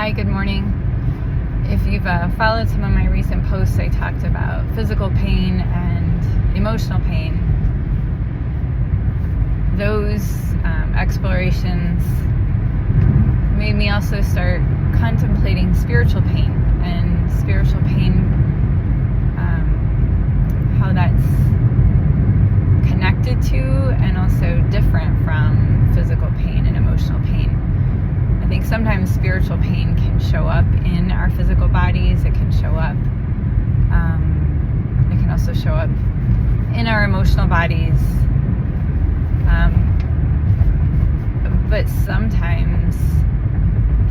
Hi, good morning. If you've followed some of my recent posts, I talked about physical pain and emotional pain. Those explorations made me also start contemplating spiritual pain and spiritual pain, how that's connected to and also different from physical pain and emotional pain. I think sometimes spiritual pain can show up in our physical bodies. It can show up. It can also show up in our emotional bodies. But sometimes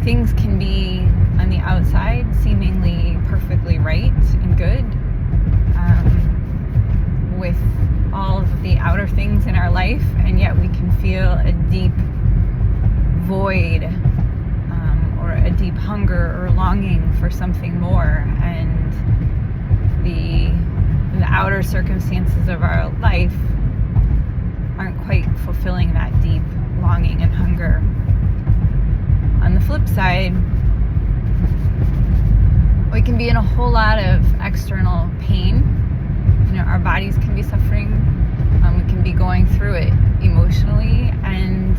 things can be on the outside seemingly perfectly right and good, with all of the outer things in our life, and yet we can feel a deep void, or a deep hunger or longing for something more, and the outer circumstances of our life aren't quite fulfilling that deep longing and hunger. On the flip side, we can be in a whole lot of external pain. Our bodies can be suffering. We can be going through it emotionally, and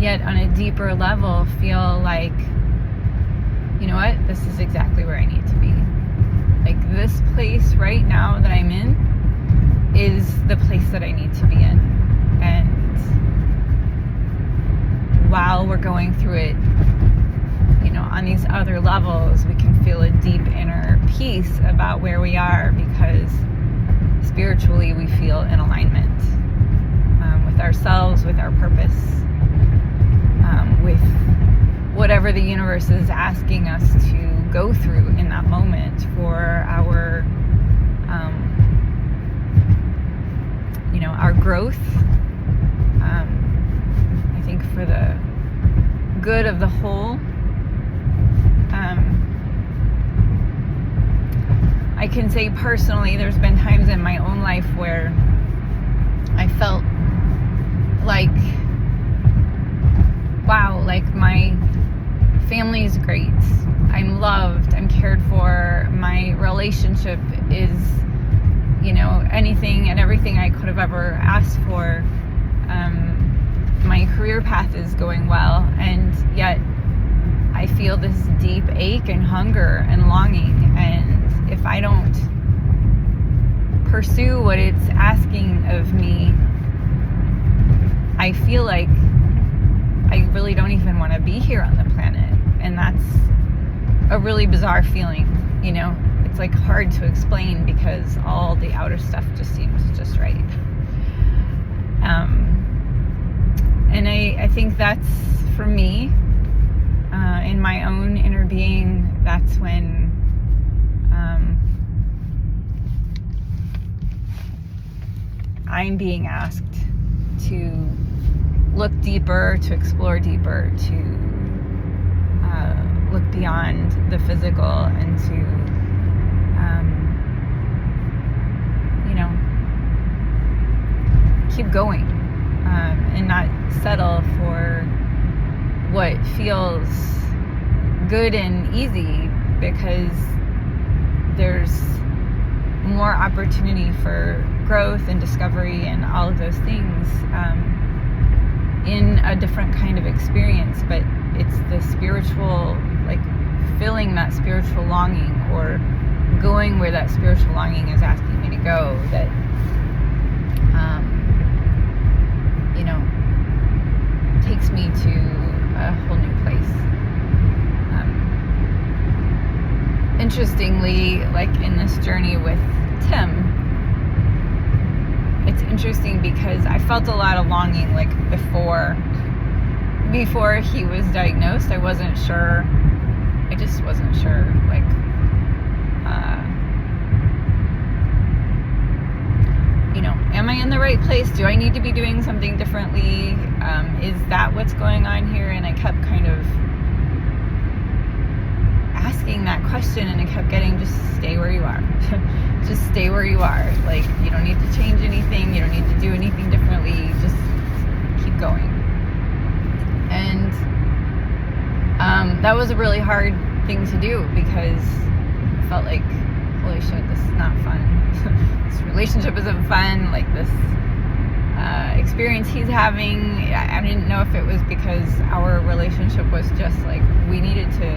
yet on a deeper level feel like, you know what, this is exactly where I need to be. Like, this place right now that I'm in is the place that I need to be in. And while we're going through it, on these other levels, we can feel a deep inner peace about where we are, because spiritually we feel in alignment with ourselves, with our purpose, with whatever the universe is asking us to go through in that moment for our growth. I think for the good of the whole. I can say personally, there's been times in my own life where I felt like, wow, like my family's great. I'm loved. I'm cared for. My relationship is, anything and everything I could have ever asked for. My career path is going well, and yet I feel this deep ache and hunger and longing, and if I don't pursue what it's asking of me, I feel like I really don't even want to be here on the planet. And that's a really bizarre feeling. It's like hard to explain because all the outer stuff just seems just right. And I think that's, for me, in my own inner being, that's when I'm being asked to look deeper, to explore deeper, to look beyond the physical, and to keep going, and not settle for what feels good and easy, because there's more opportunity for growth and discovery and all of those things in a different kind of experience. But it's the spiritual, like filling that spiritual longing, or going where that spiritual longing is asking me to go, that takes me to a whole new place. Interestingly, like in this journey with Tim, it's interesting because I felt a lot of longing, like before he was diagnosed. I wasn't sure. I just wasn't sure, like, am I in the right place? Do I need to be doing something differently? Is that what's going on here? And I kept kind of asking that question, and I kept getting, just stay where you are. Just stay where you are. Like, you don't need to change anything. You don't need to do anything differently. Just keep going. And that was a really hard thing to do, because I felt like, holy shit, this is not fun. This relationship isn't fun. Like, this experience he's having, I didn't know if it was because our relationship was just like, we needed to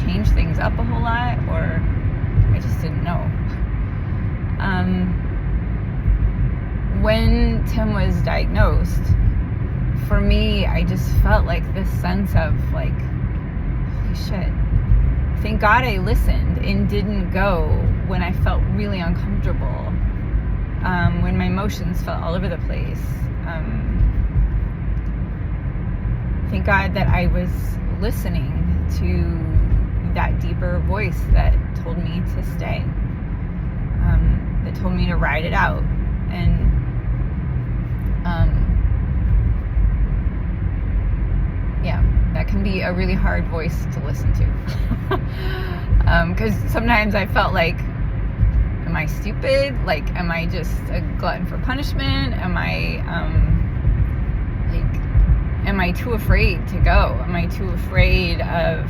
change things up a whole lot, or I just didn't know. When Tim was diagnosed, for me, I just felt like this sense of like, holy shit, thank God I listened and didn't go when I felt really uncomfortable, when my emotions felt all over the place. Thank God that I was listening to that deeper voice that told me to stay, that told me to ride it out. And yeah, that can be a really hard voice to listen to. Because sometimes I felt like, am I stupid? Like, am I just a glutton for punishment? Am I too afraid to go? Am I too afraid of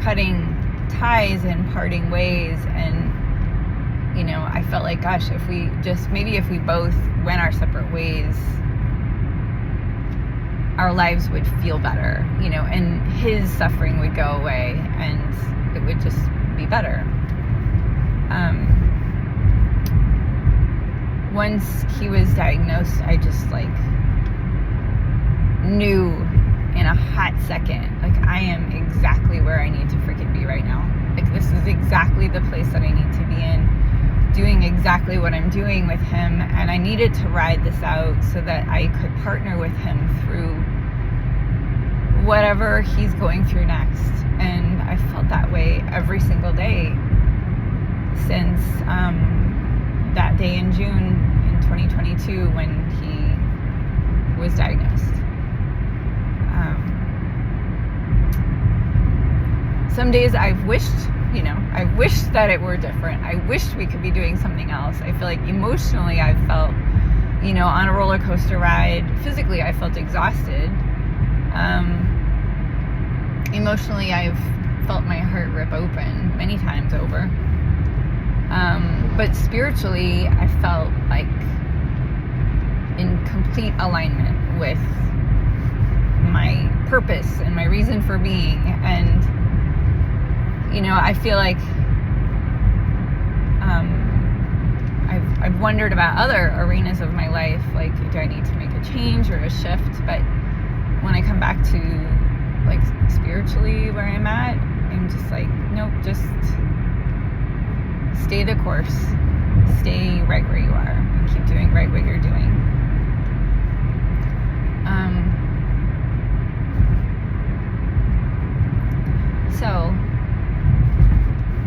cutting ties and parting ways? And, you know, I felt like, gosh, if we both went our separate ways, our lives would feel better, you know, and his suffering would go away and it would just be better. Once he was diagnosed, I just like knew in a hot second, like, I am exactly where I need to freaking be right now. Like, this is exactly the place that I need to be in, doing exactly what I'm doing with him, and I needed to ride this out so that I could partner with him through whatever he's going through next. And I felt that way every single day since that day in June in 2022 when he was diagnosed. Some days I've wished that it were different. I wished we could be doing something else. I feel like emotionally I've felt, you know, on a roller coaster ride. Physically I felt exhausted. Emotionally I've felt my heart rip open many times over. But spiritually I felt like in complete alignment with my purpose and my reason for being. And, you know, I feel like I've wondered about other arenas of my life, like, do I need to make a change or a shift? But when I come back to, like, spiritually where I'm at, I'm just like, nope, just stay the course, stay right where you are, and keep doing right what you're doing. So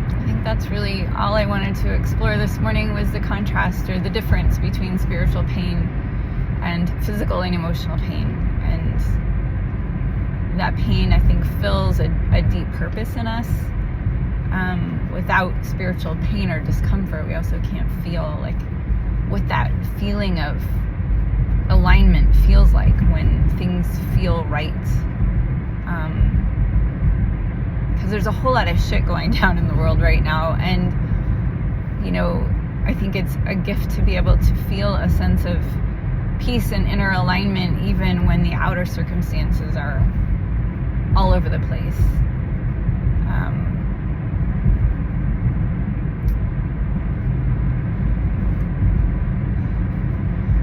I think that's really all I wanted to explore this morning, was the contrast or the difference between spiritual pain and physical and emotional pain. And that pain, I think, fills a deep purpose in us. Without spiritual pain or discomfort, we also can't feel like what that feeling of alignment feels like when things feel right. Because there's a whole lot of shit going down in the world right now, and, you know, I think it's a gift to be able to feel a sense of peace and inner alignment even when the outer circumstances are all over the place.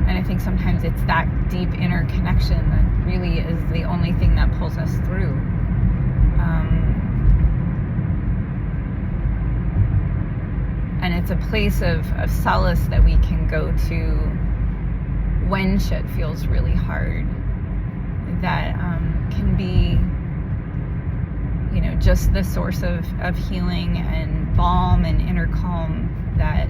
And I think sometimes it's that deep inner connection that really is the only thing that pulls us through. And it's a place of solace that we can go to when shit feels really hard, that can be, you know, just the source of healing and balm and inner calm that,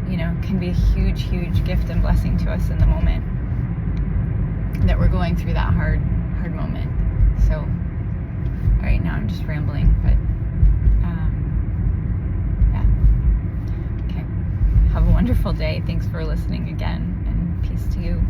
you know, can be a huge, huge gift and blessing to us in the moment that we're going through that hard moment. So, all right, now I'm just rambling, but yeah. Okay. Have a wonderful day. Thanks for listening again, and peace to you.